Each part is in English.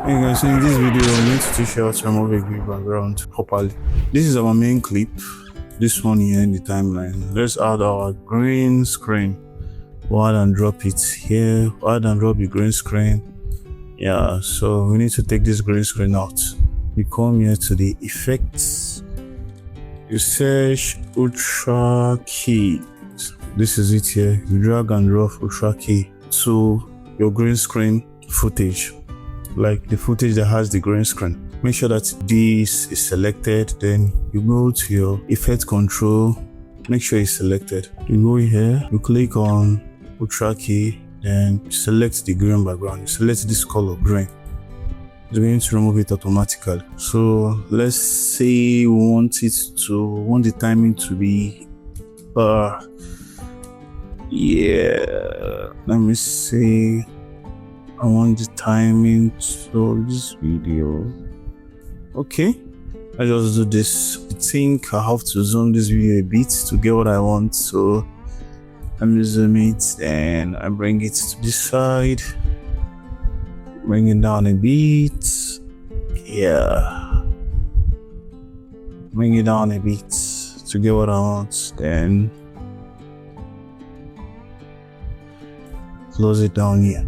Hey guys, so in this video I'm going to teach you how to remove a green background properly. This is our main clip, this one here in the timeline. Let's add our green screen. We'll add and drop it here, we'll add and drop the green screen. Yeah, so we need to take this green screen out. We come here to the effects, you search ultra key. This is it here. You drag and drop ultra key to your green screen footage, like the footage that has the green screen. Make sure that this is selected, then you go to your effect control, make sure it's selected. You go here, you click on ultra key, then select the green background. You select this color green. It's going to remove it automatically. So let's say we want the timing to be let me see. I want the timing to this video. Okay, I just do this. I think I have to zoom this video a bit to get what I want. So I'm just zoom it and I bring it to this side. Bring it down a bit. Yeah. Bring it down a bit to get what I want. Then close it down here.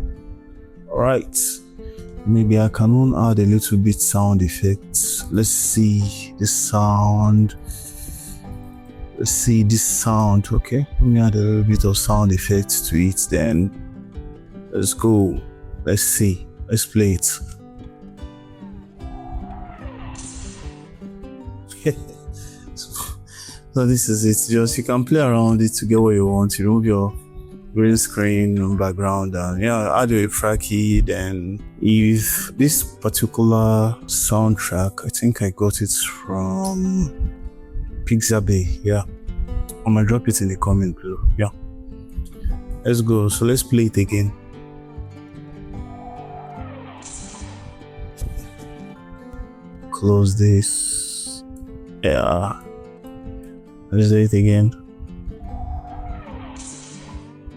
Alright, maybe I can add a little bit sound effects. Let's see this sound. Okay, let me add a little bit of sound effects to it. Then let's go. Let's see. Let's play it. So this is it. Just you can play around it to get what you want. You remove your green screen background and add your effect key. Then if this particular soundtrack, I think I got it from Pixabay. I'm gonna drop it in the comment below. Let's go. So let's play it again. Close this. Let's do it again.